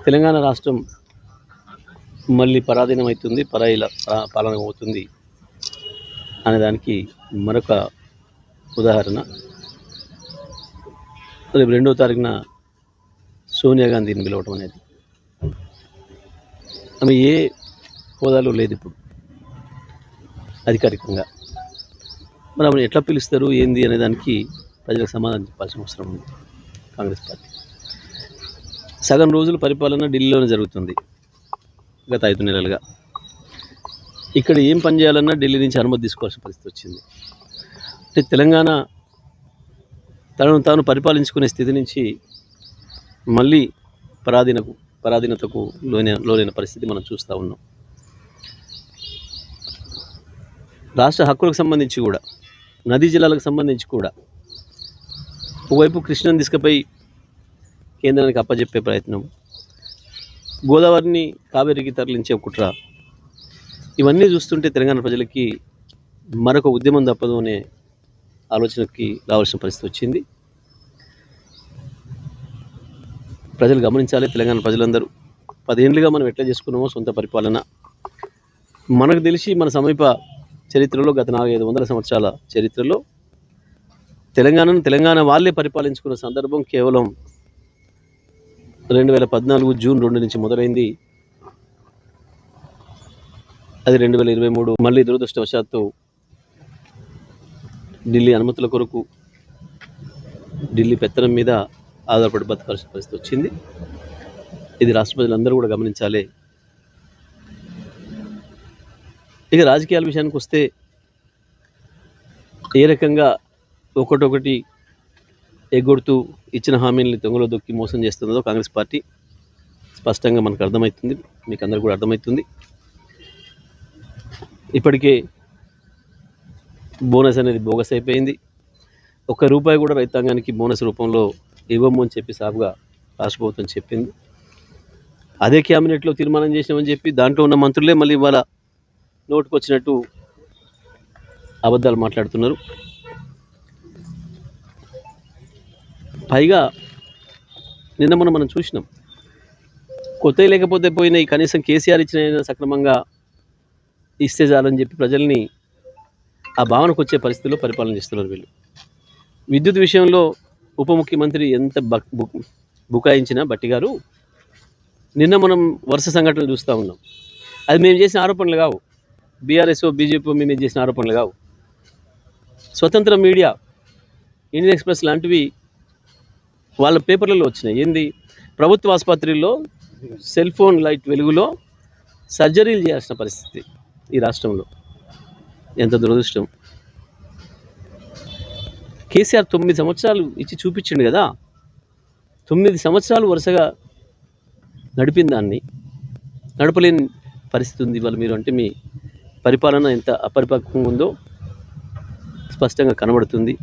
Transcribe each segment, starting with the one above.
తెలంగాణ రాష్ట్రం మళ్ళీ పరాధీనమవుతుంది, పరాయిల పాలన అవుతుంది అనేదానికి మరొక ఉదాహరణ రేపు 2వ తారీఖున సోనియా గాంధీని పిలవటం అనేది. ఆమె ఏ హోదాలో లేదు ఇప్పుడు అధికారికంగా. మరి ఆమెను ఎట్లా పిలుస్తారు ఏంది అనే దానికి ప్రజలకు సమాధానం చెప్పాల్సిన అవసరం ఉంది. కాంగ్రెస్ పార్టీ సగం రోజుల పరిపాలన ఢిల్లీలోనే జరుగుతుంది గత 5 నెలలుగా. ఇక్కడ ఏం పని చేయాలన్నా ఢిల్లీ నుంచి అనుమతి తీసుకోవాల్సిన పరిస్థితి వచ్చింది. అంటే తెలంగాణ తనను తాను పరిపాలించుకునే స్థితి నుంచి మళ్ళీ పరాధీనతకు లోనైన పరిస్థితి మనం చూస్తూ ఉన్నాం. రాష్ట్ర హక్కులకు సంబంధించి కూడా, నదీ జలాలకు సంబంధించి కూడా ఒకవైపు కృష్ణను తీసుకుపోయి కేంద్రానికి అప్పజెప్పే ప్రయత్నం, గోదావరిని కావేరికి తరలించే కుట్ర, ఇవన్నీ చూస్తుంటే తెలంగాణ ప్రజలకి మరొక ఉద్యమం తప్పదు అనే ఆలోచనకి రావాల్సిన పరిస్థితి వచ్చింది. ప్రజలు గమనించాలి. తెలంగాణ ప్రజలందరూ 10 ఏళ్ళుగా మనం ఎట్లా చేసుకున్నామో సొంత పరిపాలన, మనకు తెలిసి మన సమీప చరిత్రలో గత 400-500 సంవత్సరాల చరిత్రలో తెలంగాణ వాళ్ళే పరిపాలించుకున్న సందర్భం కేవలం 2014 జూన్ 2 నుంచి మొదలైంది. అది 2023 మళ్ళీ దురదృష్టవశాత్తు ఢిల్లీ అనుమతుల కొరకు, ఢిల్లీ పెత్తనం మీద ఆధారపడి బతకాల్సిన పరిస్థితి వచ్చింది. ఇది రాష్ట్ర ప్రజలందరూ కూడా గమనించాలి. ఇక రాజకీయాల విషయానికి వస్తే ఏ రకంగా ఒకటొకటి ఎగ్గొడుతూ ఇచ్చిన హామీలని దొంగలో దొక్కి మోసం చేస్తున్నదో కాంగ్రెస్ పార్టీ స్పష్టంగా మనకు అర్థమవుతుంది, మీకు అందరికీ కూడా అర్థమవుతుంది. ఇప్పటికే బోనస్ అనేది బోగస్ అయిపోయింది. ₹1 కూడా రైతాంగానికి బోనస్ రూపంలో ఇవ్వము అని చెప్పి సాఫ్గా రాష్ట్ర ప్రభుత్వం చెప్పింది. అదే క్యాబినెట్లో తీర్మానం చేసినామని చెప్పి దాంట్లో ఉన్న మంత్రులే మళ్ళీ ఇవాళ నోటుకు వచ్చినట్టు అబద్ధాలు మాట్లాడుతున్నారు. పైగా నిన్న మనం చూసినాం, కొత్త లేకపోతే పోయినాయి, కనీసం కేసీఆర్ ఇచ్చిన సక్రమంగా ఇస్తే చాలని చెప్పి ప్రజల్ని ఆ భావనకు వచ్చే పరిస్థితుల్లో పరిపాలన చేస్తున్నారు వీళ్ళు. విద్యుత్ విషయంలో ఉప ముఖ్యమంత్రి ఎంత బుకాయించినా బట్టి గారు, నిన్న మనం వరుస సంఘటనలు చూస్తూ ఉన్నాం. అది మేము చేసిన ఆరోపణలు కావు, బీఆర్ఎస్ బీజేపీ మేము చేసిన ఆరోపణలు కావు. స్వతంత్ర మీడియా, ఇండియన్ ఎక్స్ప్రెస్ లాంటివి వాళ్ళ పేపర్లలో వచ్చినాయి. ఏంది, ప్రభుత్వ ఆసుపత్రుల్లో సెల్ ఫోన్ లైట్ వెలుగులో సర్జరీలు చేయాల్సిన పరిస్థితి ఈ రాష్ట్రంలో. ఎంత దురదృష్టం. కేసీఆర్ 9 సంవత్సరాలు ఇచ్చి చూపించిండు కదా, 9 సంవత్సరాలు వరుసగా నడిపిన దాన్ని నడపలేని పరిస్థితి ఉంది ఇవాళ. మీరు అంటే మీ పరిపాలన ఎంత అపరిపక్వంగా ఉందో స్పష్టంగా కనబడుతుంది,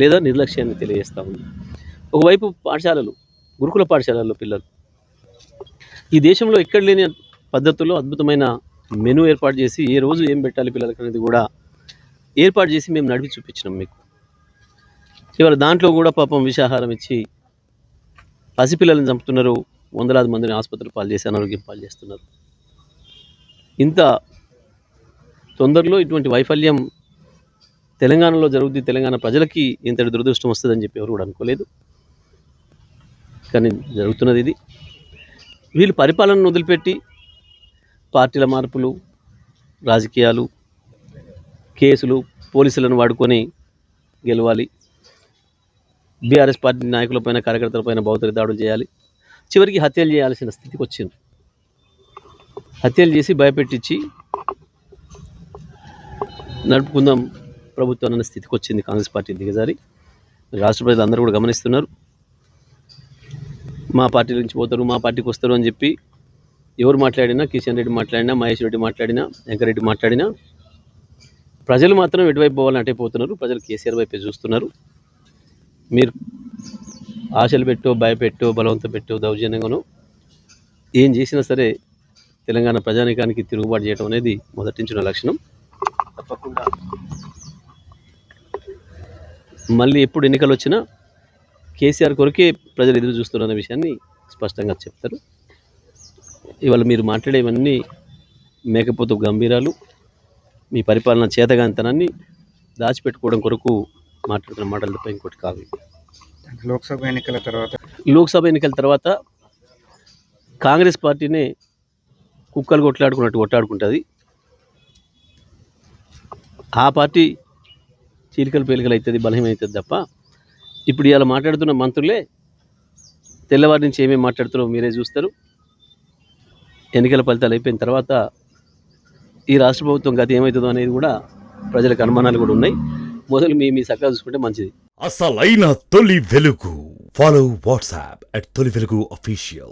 లేదా నిర్లక్ష్యాన్ని తెలియజేస్తూ ఉంది. ఒకవైపు పాఠశాలలు, గురుకుల పాఠశాలల్లో పిల్లలు ఈ దేశంలో ఎక్కడ లేని పద్ధతుల్లో అద్భుతమైన మెనూ ఏర్పాటు చేసి ఏ రోజు ఏం పెట్టాలి పిల్లలకి అనేది కూడా ఏర్పాటు చేసి మేము నడిపి చూపించినాం మీకు. ఇవాళ దాంట్లో కూడా పాపం విషాహారం ఇచ్చి పసిపిల్లలను చంపుతున్నారు, వందలాది మందిని ఆసుపత్రులు పాలు చేసి అనారోగ్యం పాలు చేస్తున్నారు. ఇంత తొందరలో ఇటువంటి వైఫల్యం తెలంగాణలో జరుగుతుంది, తెలంగాణ ప్రజలకి ఇంతటి దురదృష్టం వస్తుందని చెప్పి ఎవరు కూడా అనుకోలేదు. కానీ జరుగుతున్నది ఇది. వీళ్ళు పరిపాలనను వదిలిపెట్టి పార్టీల మార్పులు, రాజకీయాలు, కేసులు, పోలీసులను వాడుకొని గెలవాలి, బీఆర్ఎస్ పార్టీ నాయకులపైన కార్యకర్తలపైన భౌతిక దాడులు చేయాలి, చివరికి హత్యలు చేయాల్సిన స్థితికి వచ్చింది. హత్యలు చేసి భయపెట్టించి నడుపుకుందాం ప్రభుత్వం అన్న స్థితికి వచ్చింది కాంగ్రెస్ పార్టీ దిగజారి. రాష్ట్ర ప్రజలు అందరూ కూడా గమనిస్తున్నారు. మా పార్టీ నుంచి పోతారు, మా పార్టీకి వస్తారు అని చెప్పి ఎవరు మాట్లాడినా, కిషన్ రెడ్డి మాట్లాడినా, మహేష్ రెడ్డి మాట్లాడినా, వెంకరెడ్డి మాట్లాడినా, ప్రజలు మాత్రం ఎటువైపు పోవాలని అటే పోతున్నారు. ప్రజలు కేసీఆర్ వైపే చూస్తున్నారు. మీరు ఆశలు పెట్టో, భయపెట్టో, బలవంతం పెట్టో, దౌర్జన్యంగానో ఏం చేసినా సరే తెలంగాణ ప్రజానీకానికి తిరుగుబాటు చేయడం అనేది మొదటి నుంచి ఉన్న లక్షణం. తప్పకుండా మళ్ళీ ఎప్పుడు ఎన్నికలు వచ్చినా కేసీఆర్ కొరకే ప్రజలు ఎదురు చూస్తున్న విషయాన్ని స్పష్టంగా చెప్తారు. ఇవాళ మీరు మాట్లాడేవన్నీ మేకపోతు గంభీరాలు, మీ పరిపాలన చేతగాంతనాన్ని దాచిపెట్టుకోవడం కొరకు మాట్లాడుతున్న మాటలు తప్ప ఇంకోటి కాదు. లోక్సభ ఎన్నికల తర్వాత లోక్సభ ఎన్నికల తర్వాత కాంగ్రెస్ పార్టీనే కుక్కలు కొట్లాడుకున్నట్టు కొట్లాడుకుంటుంది. ఆ పార్టీ చీలికలు పేలికలు అవుతుంది, బలహీనమవుతుంది తప్ప ఇప్పుడు ఇలా మాట్లాడుతున్న మంత్రులే తెల్లవారి నుంచి ఏమేమి మాట్లాడుతున్నారో మీరే చూస్తారు. ఎన్నికల ఫలితాలు అయిపోయిన తర్వాత ఈ రాష్ట్ర ప్రభుత్వం గతి ఏమవుతుందో అనేది కూడా ప్రజలకు అనుమానాలు కూడా ఉన్నాయి. మొదలు మీ సక్కా చూసుకుంటే మంచిది. అసలైన తొలి వెలుగు. ఫాలో వాట్సాప్ @తొలి వెలుగు official.